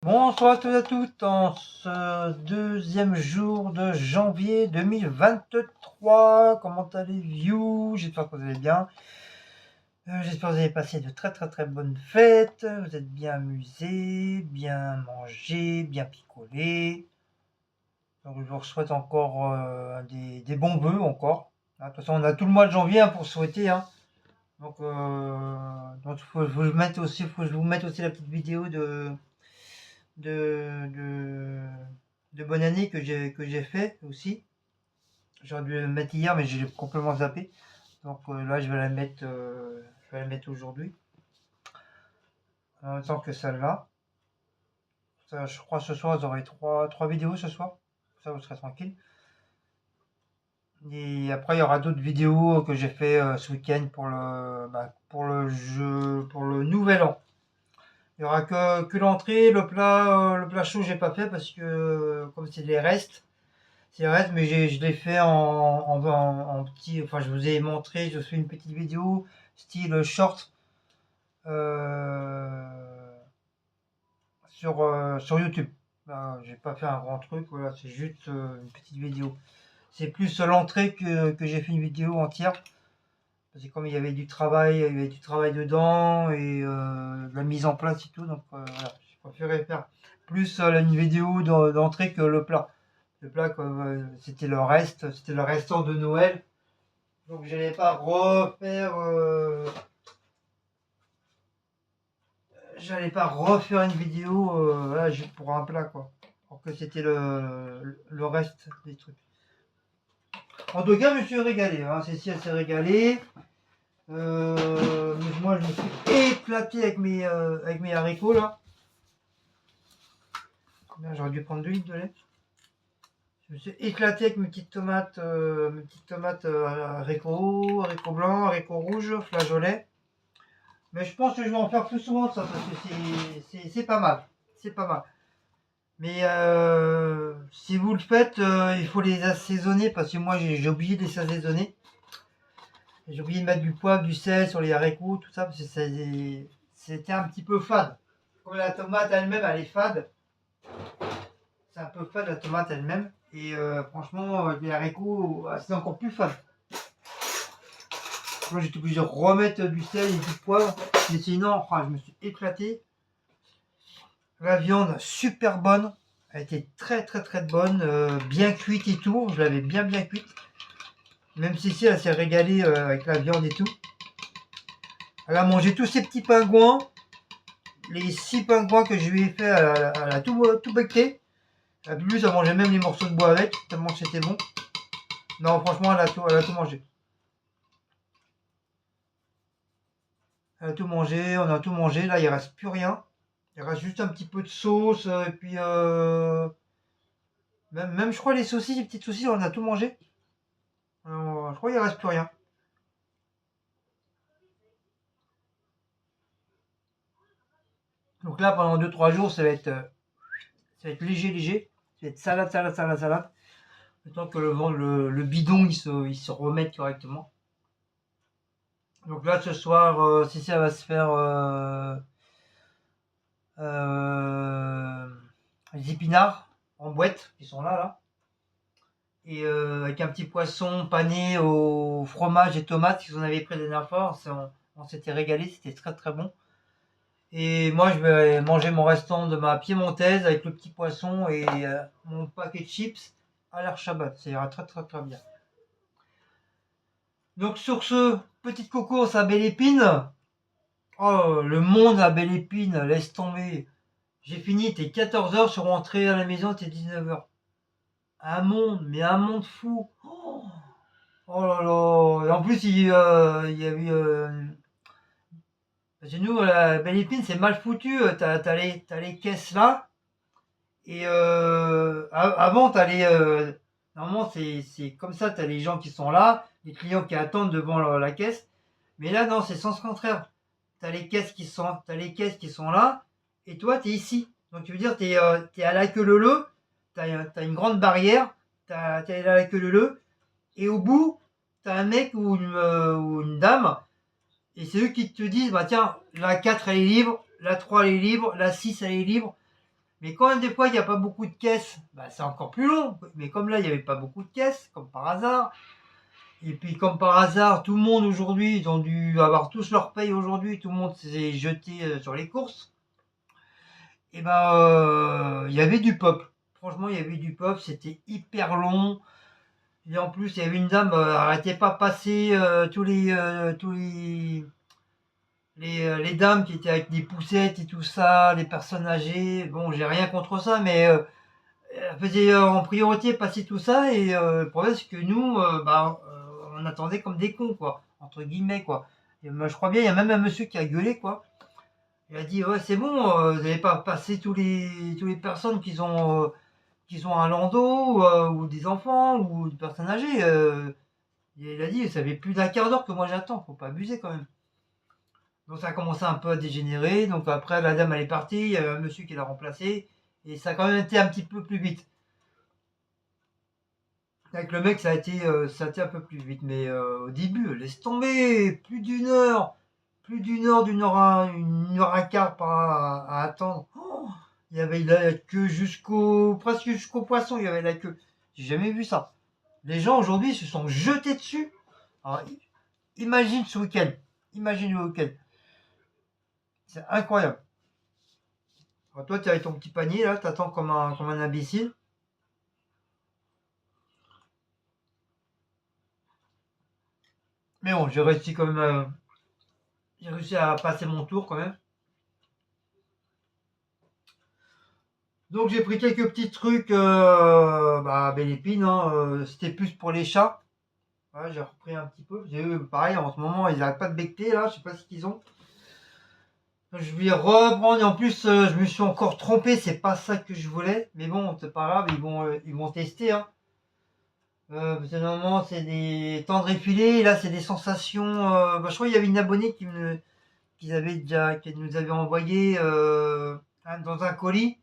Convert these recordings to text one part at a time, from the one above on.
Bonsoir à tous et à toutes en ce deuxième jour de janvier 2023. Comment allez-vous? J'espère que vous allez bien. J'espère que vous avez passé de très bonnes fêtes. Vous êtes bien amusés, bien mangés, bien picolés. Donc, je vous souhaite encore des bons vœux encore. De toute façon, on a tout le mois de janvier pour souhaiter. Donc, faut que je vous mette aussi, la petite vidéo de, de, de bonne année que j'ai fait aussi. J'aurais dû la mettre hier, mais j'ai complètement zappé. Donc là, je vais la mettre aujourd'hui. En même temps que celle-là. Ça, je crois ce soir, vous aurez trois vidéos ce soir. Ça, vous serez tranquille. Et après, il y aura d'autres vidéos que j'ai fait ce week-end pour le jeu, pour le nouvel an. Il n'y aura que l'entrée, le plat chaud, j'ai pas fait parce que comme c'est des restes, mais je l'ai fait en petit. Enfin, je vous ai montré, je fais une petite vidéo style short euh, sur YouTube. J'ai pas fait un grand truc, voilà, c'est juste une petite vidéo. C'est plus l'entrée que j'ai fait une vidéo entière. Parce que comme il y avait du travail dedans et de la mise en place et tout, donc voilà, j'ai préféré faire plus une vidéo d'entrée que le plat. Le plat, comme c'était le restant de Noël. Donc j'allais pas refaire une vidéo voilà, juste pour un plat quoi. Alors que c'était le reste des trucs. En tout cas, je me suis régalé. Cécile elle s'est régalée. Moi, je me suis éclaté avec mes haricots là. J'aurais dû prendre 2 litres de lait. Je me suis éclaté avec mes petites tomates haricots blancs, haricots rouges, flageolets. Mais je pense que je vais en faire plus souvent ça parce que c'est pas mal. C'est pas mal. Mais si vous le faites, il faut les assaisonner parce que moi j'ai oublié de les assaisonner. J'ai oublié de mettre du poivre, du sel sur les haricots, tout ça parce que c'était un petit peu fade. Comme la tomate elle-même elle est fade, c'est un peu fade la tomate elle-même. Et franchement, avec les haricots, c'est encore plus fade. Moi j'étais obligé de remettre du sel et du poivre. Mais sinon, je me suis éclaté. La viande super bonne. Elle était très bonne. Bien cuite et tout. Je l'avais bien cuite. Même si elle s'est régalée avec la viande et tout. Elle a mangé tous ces petits pingouins. Les 6 pingouins que je lui ai fait, elle a tout becqué. Plus, elle mangeait même les morceaux de bois avec, tellement c'était bon. Non, franchement, elle a tout mangé. Elle a tout mangé, on a tout mangé. Là, il reste plus rien. Il reste juste un petit peu de sauce. Et puis, même, je crois, les saucisses, les petites saucisses, on a tout mangé. Alors, je crois qu'il reste plus rien. Donc là, pendant 2-3 jours, ça va être léger. Ça va être salade. Le temps que le bidon il se remette correctement. Donc là, ce soir, Cécile va se faire euh, les épinards en boîte qui sont là. Et avec un petit poisson pané au fromage et tomates qu'ils en avaient pris la dernière fois. On s'était régalé, c'était très bon. Et moi, je vais manger mon restant de ma piémontaise avec le petit poisson et mon paquet de chips à l'air Shabbat. Ça ira très bien. Donc sur ce, petite coco à Belle Épine. Oh, le monde à Belle Épine, laisse tomber. J'ai fini, t'es 14h, je suis rentré à la maison, t'es 19h. Un monde fou. Oh là là. Et en plus, il y avait. Parce que nous, la Belle Épine, c'est mal foutu. T'as les caisses là. Et avant, normalement, c'est comme ça, t'as les gens qui sont là, les clients qui attendent devant la caisse. Mais là, non, c'est sens contraire. T'as les caisses qui sont là, et toi, t'es ici. Donc, tu veux dire, t'es à la queue leu, t'as une grande barrière, t'es à la queue leu, et au bout, t'as un mec ou une dame, et c'est eux qui te disent, bah tiens, la 4 elle est libre, la 3 elle est libre, la 6 elle est libre. Mais quand des fois il n'y a pas beaucoup de caisses, bah, c'est encore plus long. Mais comme là il n'y avait pas beaucoup de caisses, comme par hasard, et puis comme par hasard, tout le monde aujourd'hui, ils ont dû avoir tous leur paye aujourd'hui, tout le monde s'est jeté sur les courses, et ben il y avait du peuple. Franchement, il y avait du peuple, c'était hyper long. Et en plus, il y avait une dame, arrêtait pas de passer les dames qui étaient avec des poussettes et tout ça, les personnes âgées. Bon, j'ai rien contre ça, mais elle faisait en priorité passer tout ça. Et le problème, c'est que nous, on attendait comme des cons, quoi, entre guillemets, quoi. Et moi, je crois bien, il y a même un monsieur qui a gueulé, quoi. Il a dit, ouais, c'est bon, vous n'allez pas passer tous les personnes qui ont un landau, ou des enfants, ou des personnes âgées. Il a dit, ça fait plus d'un quart d'heure que moi j'attends, faut pas abuser quand même. Donc ça a commencé un peu à dégénérer. Donc après, la dame elle est partie, il y avait un monsieur qui l'a remplacé. Et ça a quand même été un petit peu plus vite. Avec le mec, ça a été un peu plus vite. Mais au début, laisse tomber, plus d'une heure. Plus une heure un quart à attendre. Oh, il y avait la queue presque jusqu'au poisson, il y avait la queue. J'ai jamais vu ça. Les gens aujourd'hui se sont jetés dessus. Alors, imagine ce week-end. Imagine le week-end. C'est incroyable. Alors, toi, tu es avec ton petit panier, là, t'attends comme un imbécile. Mais bon, j'ai réussi à passer mon tour quand même. Donc j'ai pris quelques petits trucs, belle épine, hein, c'était plus pour les chats. Ouais, j'ai repris un petit peu. J'ai eu pareil en ce moment, ils n'arrêtent pas de becter là, je sais pas ce qu'ils ont. Je vais reprendre et en plus je me suis encore trompé, c'est pas ça que je voulais. Mais bon, c'est pas grave, ils vont tester, hein. Parce que normalement c'est des tendres effilés, et là c'est des sensations. Je crois qu'il y avait une abonnée qui nous avait envoyé dans un colis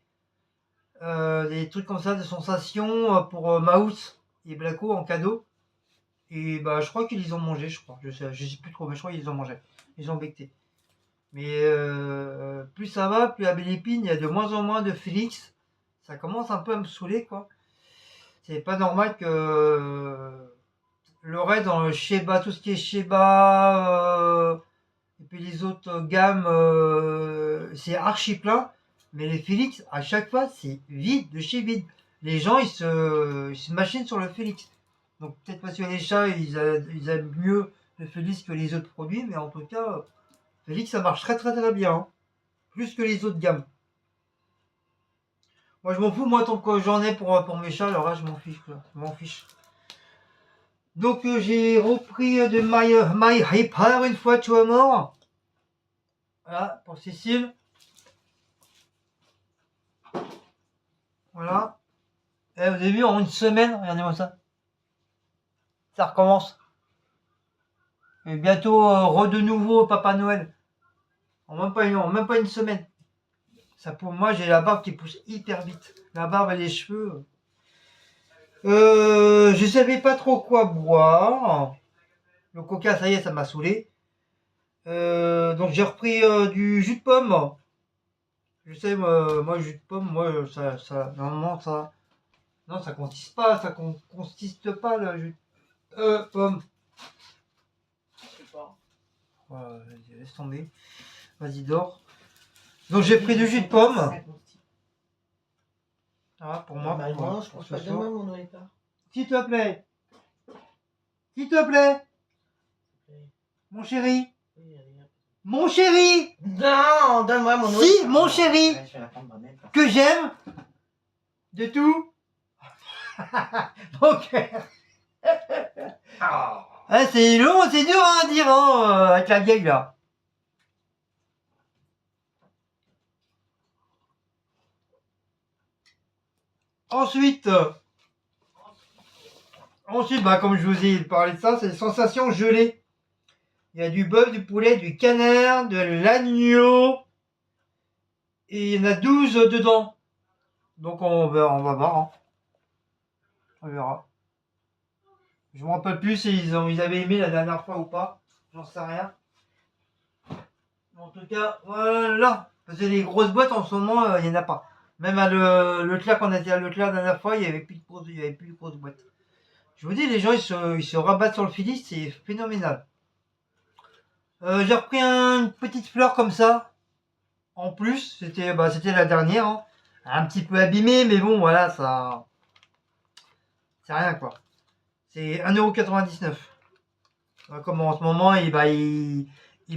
des trucs comme ça de sensations pour Mouse et Blacko en cadeau. Et bah je crois qu'ils les ont mangé, je crois. Je sais plus trop, mais je crois qu'ils les ont mangé. Ils ont becté. Mais plus ça va, plus à Belle Épine, il y a de moins en moins de Félix. Ça commence un peu à me saouler, quoi. C'est pas normal que le reste dans le Sheba, tout ce qui est Sheba, et puis les autres gammes, c'est archi plein. Mais les Félix, à chaque fois, c'est vide, de chez vide. Les gens, ils se machinent sur le Félix. Donc peut-être parce que les chats, ils aiment mieux le Félix que les autres produits, mais en tout cas, Félix, ça marche très très très bien, hein. Plus que les autres gammes. Moi, je m'en fous, moi, tant que j'en ai pour mes chats, alors là, je m'en fiche, quoi. Je m'en fiche. Donc, j'ai repris de My Hyper une fois, tu es mort. Voilà, pour Cécile. Voilà. Et vous avez vu, en une semaine, regardez-moi ça. Ça recommence. Et bientôt, de nouveau Papa Noël. En même pas une semaine. Ça, pour moi, j'ai la barbe qui pousse hyper vite. La barbe et les cheveux. Je savais pas trop quoi boire. Le coca, ça y est, ça m'a saoulé. Donc j'ai repris du jus de pomme. Je sais, moi, jus de pomme, moi, normalement, ça, non, ça consiste pas, consiste pas le jus de pomme. Je sais pas. Ouais, laisse tomber. Vas-y, dors. Donc j'ai pris du jus de pomme. Ah, pour moi, Normalement, je pense ce pas soir. demain, mon Hyper. S'il te plaît. S'il te plaît. Mon chéri. Mon chéri. Non, donne-moi mon Si, Hyper. mon chéri. Ouais, je vais la prendre, ma mère. Que j'aime. De tout. Mon cœur. Ah. Ah, c'est long, c'est dur à dire, hein, avec la vieille là. Ensuite, comme je vous ai parlé de ça, c'est des sensations gelées. Il y a du bœuf, du poulet, du canard, de l'agneau. Et il y en a 12 dedans. Donc on va voir, hein. On verra. Je me rappelle plus si ils avaient aimé la dernière fois ou pas. J'en sais rien. En tout cas, voilà. Parce que les grosses boîtes en ce moment, il n'y en a pas. Même à Leclerc, quand on était à Leclerc la dernière fois, il n'y avait plus de grosses boîtes. Je vous dis, les gens, ils se rabattent sur le Philips, c'est phénoménal. J'ai repris une petite fleur comme ça. En plus, c'était la dernière. Hein. Un petit peu abîmée, mais bon, voilà, ça. C'est rien quoi. C'est 1,99 €. Comme en ce moment, il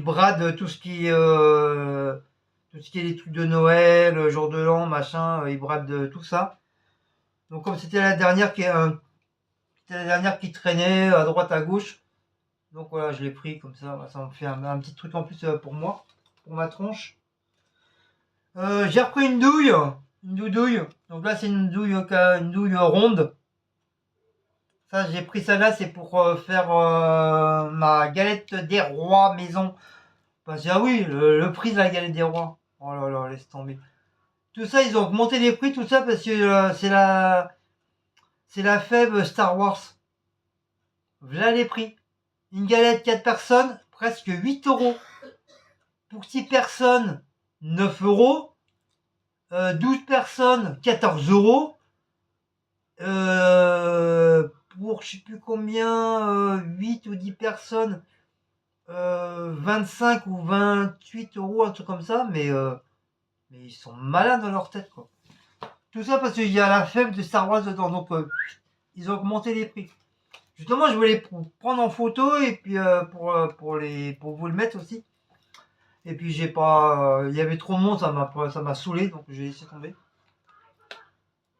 brade tout ce qui est les trucs de Noël, jour de l'an, machin, il brade tout ça. Donc comme c'était la dernière qui traînait à droite à gauche, donc voilà, je l'ai pris comme ça me fait un petit truc en plus pour moi, pour ma tronche. J'ai repris une doudouille. Donc là c'est une douille ronde. Ça j'ai pris ça là, c'est pour faire ma galette des rois maison. Parce que ah oui, le prix de la galette des rois. Oh là là, laisse tomber. Tout ça, ils ont augmenté les prix, tout ça parce que c'est la fève Star Wars. Voilà les prix. Une galette 4 personnes, presque 8 €. Pour 6 personnes, 9 €. 12 personnes, 14 €. Pour je sais plus combien, 8 ou 10 personnes, 25 ou 28 €, un truc comme ça. Mais ils sont malins dans leur tête, quoi. Tout ça parce qu'il y a la fève de Star Wars dedans. Donc, ils ont augmenté les prix. Justement, je voulais prendre en photo et puis pour vous le mettre aussi. Et puis j'ai pas, il y avait trop de monde, ça m'a saoulé, donc j'ai laissé tomber.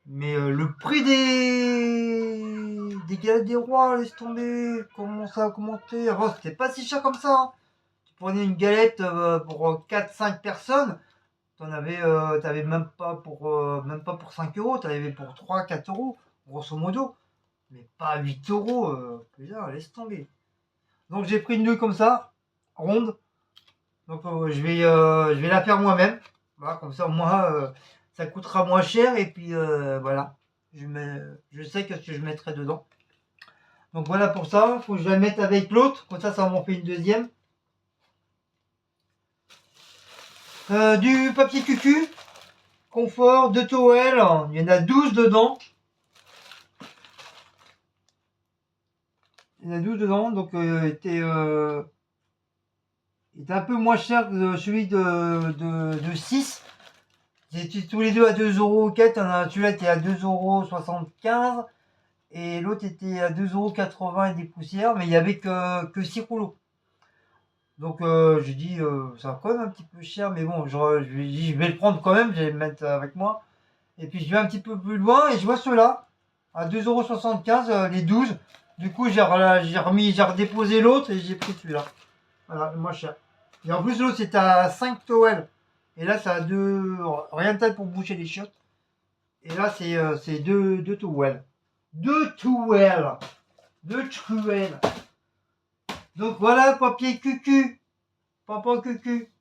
Mais le prix des galettes des rois, laisse tomber, comment ça a augmenté. Avant c'était pas si cher comme ça. Hein. Tu prenais une galette pour 4-5 personnes, t'avais même pas pour 5 €, t'avais pour 3-4 €, grosso modo. Mais pas 8 €, putain, laisse tomber. Donc j'ai pris une douille comme ça, ronde. Donc je vais la faire moi-même. Voilà, comme ça au moins ça coûtera moins cher et puis voilà. Je sais que ce que je mettrai dedans. Donc voilà pour ça, faut que je la mette avec l'autre, comme ça m'en fait une deuxième. Du papier cucu, confort, 2 towels, il y en a 12 dedans. Il y en a 12 dedans, donc il était un peu moins cher que celui de 6. Ils étaient tous les deux à 2 € celui-là était à 2,75 € et l'autre était à 2,80 € et des poussières, mais il n'y avait que 6 rouleaux. Donc j'ai dit ça va quand même un petit peu cher, mais bon, je lui ai dit je vais le prendre quand même, je vais le mettre avec moi. Et puis je vais un petit peu plus loin et je vois ceux-là à 2,75 € les 12. Du coup j'ai redéposé l'autre et j'ai pris celui-là. Voilà, le moins cher. Et en plus l'autre c'était à 5 towels. Et là ça a rien de tel pour boucher les chiottes. Et là c'est deux towels. Deux towels. Deux towels. Donc voilà, papier cucu. Papa cucu.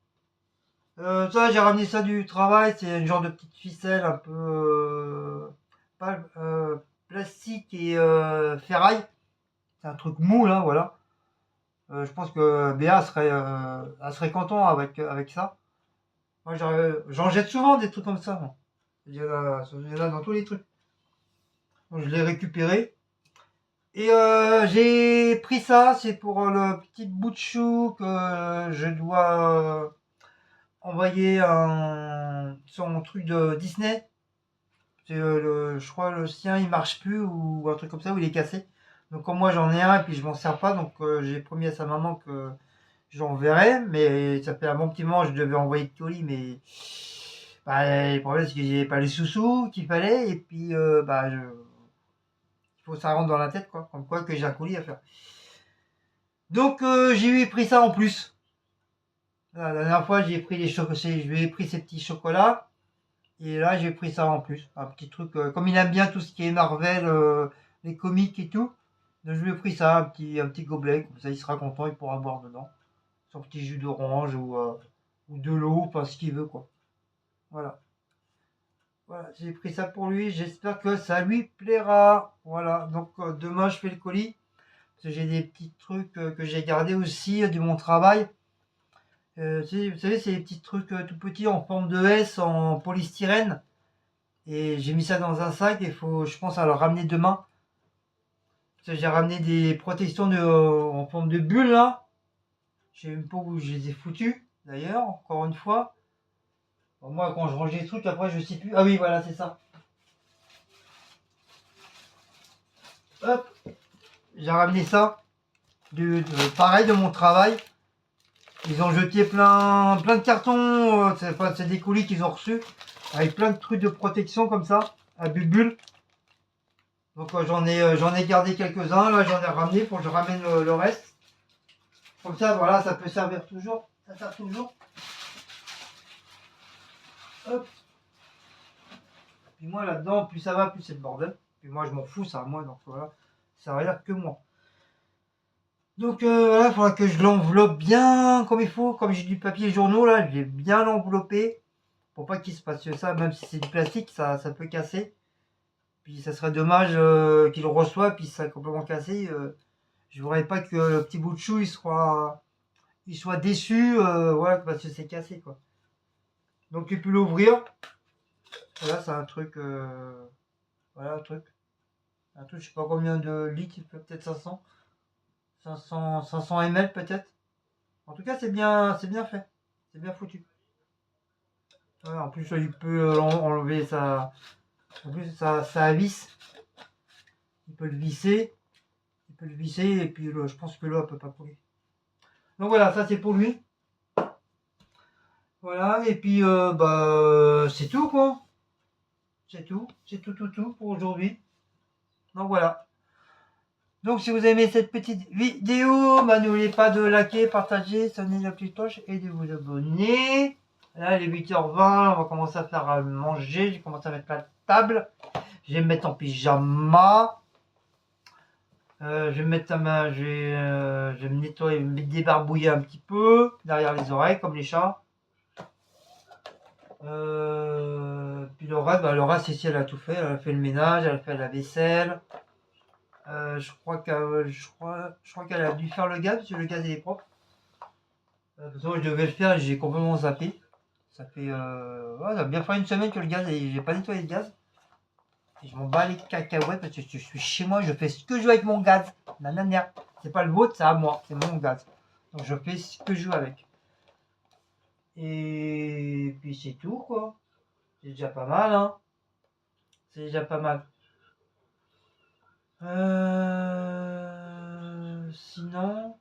Ça, j'ai ramené ça du travail. C'est un genre de petite ficelle un peu pas, plastique et ferraille. C'est un truc mou là, voilà. Je pense que Béa elle serait content avec ça. Moi, j'en jette souvent des trucs comme ça. Moi. Il y en a dans tous les trucs. Donc, je l'ai récupéré. Et j'ai pris ça, c'est pour le petit bout de chou que je dois envoyer son truc de Disney. Je crois le sien il marche plus ou un truc comme ça, ou il est cassé. Donc comme moi j'en ai un et puis je m'en sers pas, donc j'ai promis à sa maman que j'enverrai, mais ça fait un bon petit moment, je devais envoyer de colis, mais bah, le problème c'est que j'ai pas les sous-sous qu'il fallait, et puis il faut que ça rentre dans la tête, quoi, comme quoi que j'ai un colis à faire. Donc j'ai eu pris ça en plus. La dernière fois j'ai pris je lui ai pris ces petits chocolats, et là j'ai pris ça en plus. Un petit truc, comme il aime bien tout ce qui est Marvel, les comics et tout, donc je lui ai pris ça, un petit gobelet, comme ça il sera content, il pourra boire dedans. Son petit jus d'orange ou de l'eau, enfin ce qu'il veut quoi. Voilà. Voilà, j'ai pris ça pour lui, j'espère que ça lui plaira. Voilà, donc demain je fais le colis. Parce que j'ai des petits trucs que j'ai gardés aussi de mon travail. Vous savez, c'est des petits trucs tout petits en forme de S en polystyrène. Et j'ai mis ça dans un sac et faut, je pense, à le ramener demain. Parce que j'ai ramené des protections en forme de bulle là. Je sais même pas où je les ai foutues, d'ailleurs, encore une fois. Bon, moi, quand je range les trucs, après, je sais plus. Ah oui, voilà, c'est ça. Hop, j'ai ramené ça. Pareil, de mon travail. Ils ont jeté plein de cartons. C'est des colis qu'ils ont reçus. Avec plein de trucs de protection comme ça. À bulles. Donc j'en ai gardé quelques-uns. Là, j'en ai ramené pour que je ramène le reste. Comme ça, voilà, ça peut servir toujours. Ça sert toujours. Hop. Puis moi, là-dedans, plus ça va, plus c'est le bordel. Puis moi, je m'en fous, ça à moi. Donc voilà, ça regarde que moi. Donc voilà, il faudra que je l'enveloppe bien comme il faut. Comme j'ai du papier journaux, là, je vais bien l'envelopper. Pour pas qu'il se passe ça, même si c'est du plastique, ça peut casser. Puis ça serait dommage qu'il le reçoive, puis ça soit complètement cassé. Je voudrais pas que le petit bout de chou il soit déçu, voilà, parce que c'est cassé quoi. Donc tu peux l'ouvrir. Voilà, c'est un truc, voilà, un truc, je sais pas combien de litres, peut-être 500 ml peut-être. En tout cas, c'est bien fait, c'est bien foutu. Voilà, en plus, il peut enlever en plus ça vis. Il peut le visser. Il peut le visser et puis je pense que l'eau peut pas couler. Donc voilà, ça c'est pour lui. Voilà, et puis c'est tout quoi. C'est tout pour aujourd'hui. Donc voilà. Donc si vous aimez cette petite vidéo, n'oubliez pas de liker, partager, sonner la petite cloche et de vous abonner. Là il est 8h20, on va commencer à faire à manger. J'ai commencé à mettre la table. Je vais me mettre en pyjama. Je vais me mettre je vais me nettoyer, me débarbouiller un petit peu derrière les oreilles comme les chats. Puis le reste ici elle a tout fait, elle a fait le ménage, elle a fait la vaisselle. Je crois qu'elle a dû faire le gaz parce que le gaz il est propre. De toute façon je devais le faire, j'ai complètement zappé. Ça fait ouais, ça a bien fait une semaine que le gaz, j'ai pas nettoyé le gaz. Et je m'en bats les cacahuètes parce que je suis chez moi, je fais ce que je veux avec mon gaz. Nanana. C'est pas le vôtre, c'est à moi, c'est mon gaz. Donc je fais ce que je veux avec. Et puis c'est tout quoi. C'est déjà pas mal, hein. C'est déjà pas mal. Sinon.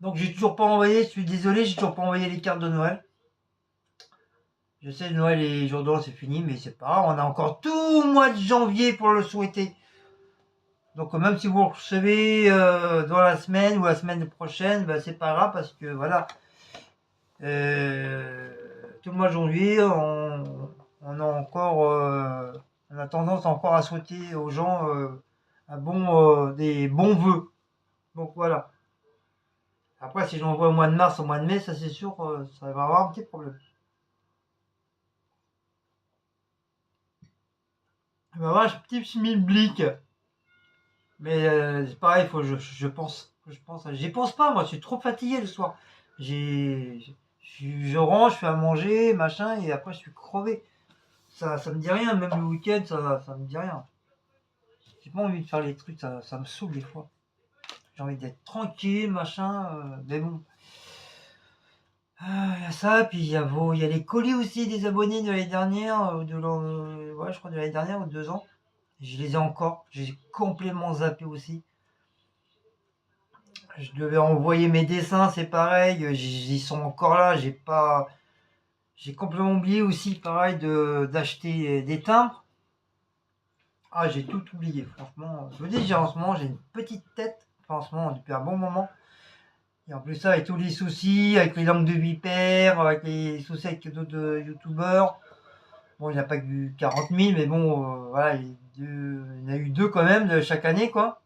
Donc j'ai toujours pas envoyé, je suis désolé, j'ai toujours pas envoyé les cartes de Noël. Je sais, Noël et jour de l'an c'est fini, mais c'est pas grave, on a encore tout le mois de janvier pour le souhaiter. Donc même si vous le recevez dans la semaine ou la semaine prochaine, bah, c'est pas grave parce que voilà. Tout le mois de janvier, on a encore, on a tendance encore à souhaiter aux gens des bons vœux. Donc voilà. Après, si je l'envoie au mois de mars, au mois de mai, ça c'est sûr, ça va avoir un petit problème. Il va y avoir un petit schmilblick. Mais c'est pareil, faut je pense. J'y pense pas, moi, je suis trop fatigué le soir. Je range, je fais à manger, machin, et après je suis crevé. Ça me dit rien, même le week-end, ça me dit rien. J'ai pas envie de faire les trucs, ça me saoule des fois. J'ai envie d'être tranquille, machin, mais bon. Il y a ça, puis il y a les colis aussi des abonnés de l'année dernière, ouais, je crois de l'année dernière ou de 2 ans. Je les ai encore, j'ai complètement zappé aussi. Je devais envoyer mes dessins, c'est pareil, ils sont encore là, j'ai complètement oublié aussi, pareil, d'acheter des timbres. Ah, j'ai tout oublié, franchement. Je vous dis, en ce moment, j'ai une petite tête, enfin, en ce moment, depuis un bon moment. Et en plus, ça, avec tous les soucis, avec les langues de vipère, avec les soucis avec d'autres youtubeurs. Bon, il n'y a pas eu 40 000, mais bon, voilà, il y en a eu 2 quand même de chaque année, quoi.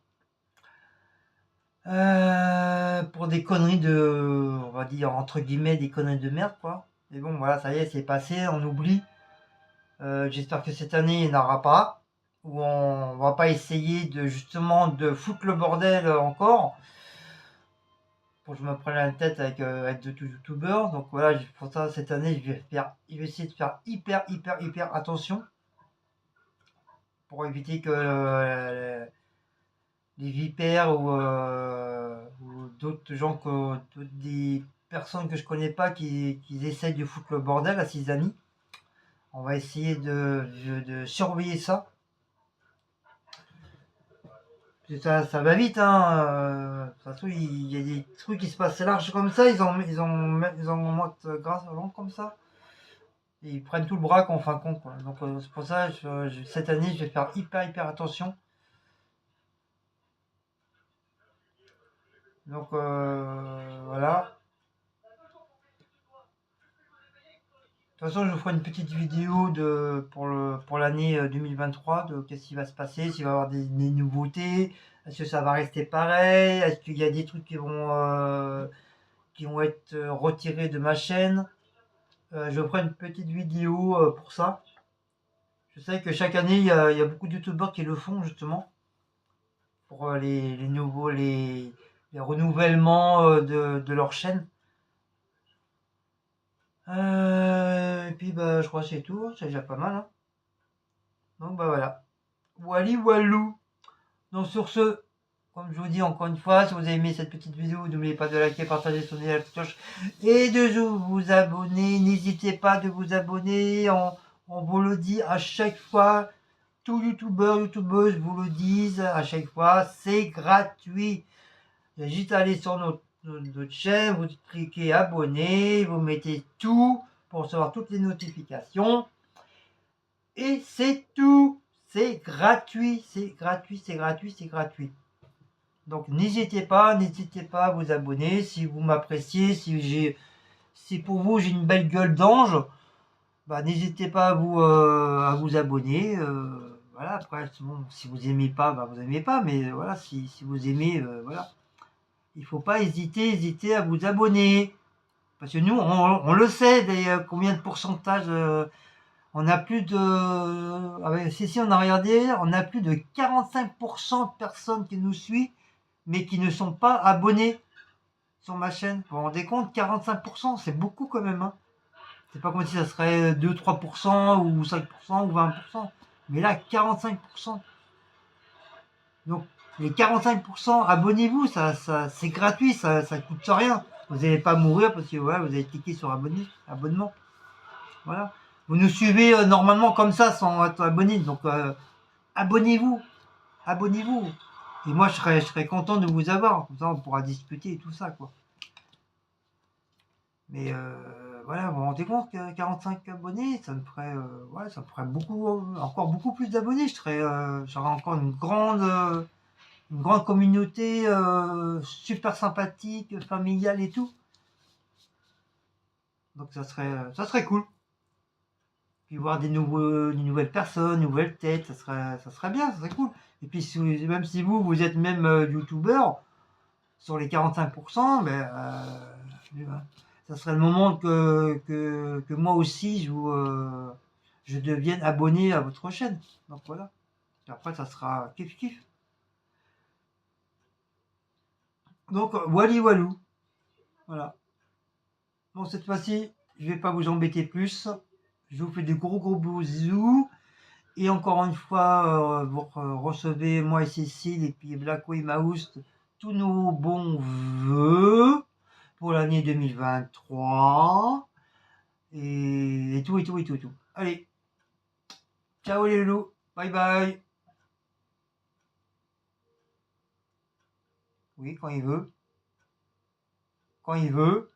Pour des conneries on va dire, entre guillemets, des conneries de merde, quoi. Mais bon, voilà, ça y est, c'est passé, on oublie. J'espère que cette année, il n'y en aura pas. Ou on va pas essayer justement de foutre le bordel encore. pour que je me prenne la tête avec être de tout youtubeur. Donc voilà, pour ça cette année je vais essayer de faire hyper attention pour éviter que les vipères ou d'autres gens des personnes que je connais pas qui essayent de foutre le bordel à ses amis. On va essayer de surveiller ça. Ça va vite, hein. De toute façon, il y a des trucs qui se passent large comme ça, ils en montent grâce au long comme ça. Et ils prennent tout le braque en fin de compte, quoi. Donc c'est pour ça, cette année, je vais faire hyper attention. Donc voilà. De toute façon, je vous ferai une petite vidéo pour l'année 2023 de qu'est-ce qui va se passer, s'il va y avoir des nouveautés, est-ce que ça va rester pareil, est-ce qu'il y a des trucs qui vont être retirés de ma chaîne. Je ferai une petite vidéo pour ça. Je sais que chaque année, il y a beaucoup de youtubeurs qui le font justement pour les nouveaux, les renouvellements de leur chaîne. Et puis bah je crois que c'est tout, c'est déjà pas mal, hein. Donc bah voilà. Wally Walou. Donc sur ce, comme je vous dis encore une fois, si vous avez aimé cette petite vidéo, n'oubliez pas de liker, partager, sonner la petite cloche et de vous abonner. N'hésitez pas de vous abonner, on vous le dit à chaque fois. Tous youtubeurs, youtubeuses vous le disent à chaque fois, c'est gratuit. Il y a juste à aller sur notre chaîne, vous cliquez abonner, vous mettez tout pour recevoir toutes les notifications. Et c'est tout. C'est gratuit, c'est gratuit. Donc n'hésitez pas à vous abonner si vous m'appréciez, si pour vous j'ai une belle gueule d'ange, bah n'hésitez pas à vous abonner. Voilà, après bon, si vous aimez pas, bah vous aimez pas, mais voilà, si vous aimez, voilà. Il faut pas hésiter à vous abonner. Parce que nous, on le sait, combien de pourcentage on a plus de... si on a regardé, on a plus de 45% de personnes qui nous suivent, mais qui ne sont pas abonnés sur ma chaîne. Vous vous rendez compte, 45%, c'est beaucoup quand même, hein. C'est pas comme si ça serait 2-3% ou 5% ou 20%. Mais là, 45%. Donc, les 45%, abonnez-vous, c'est gratuit, ça coûte rien. Vous n'allez pas mourir parce que voilà, vous avez cliqué sur abonnement. Voilà. Vous nous suivez normalement comme ça sans être abonné. Donc abonnez-vous. Abonnez-vous. Et moi je serais content de vous avoir. Comme ça on pourra discuter et tout ça quoi. Mais voilà, vous vous rendez compte que 45 abonnés, ça me ferait ouais, ça me ferait encore beaucoup plus d'abonnés. J'aurais encore une grande communauté super sympathique, familiale et tout. Donc ça serait cool. Puis voir des nouvelles personnes, nouvelles têtes, ça serait bien, ça serait cool. Et puis même si vous êtes même youtubeur, sur les 45%, ben, ça serait le moment que moi aussi je devienne abonné à votre chaîne. Donc voilà. Et après ça sera kiff. Donc Wally Walou. Voilà. Bon cette fois-ci, je vais pas vous embêter plus. Je vous fais de gros bisous. Et encore une fois, vous recevez, moi et Cécile, et puis Blacko et Maoust, tous nos bons voeux pour l'année 2023. Et tout. Allez, ciao les loulous, bye bye. Oui, quand il veut. Quand il veut.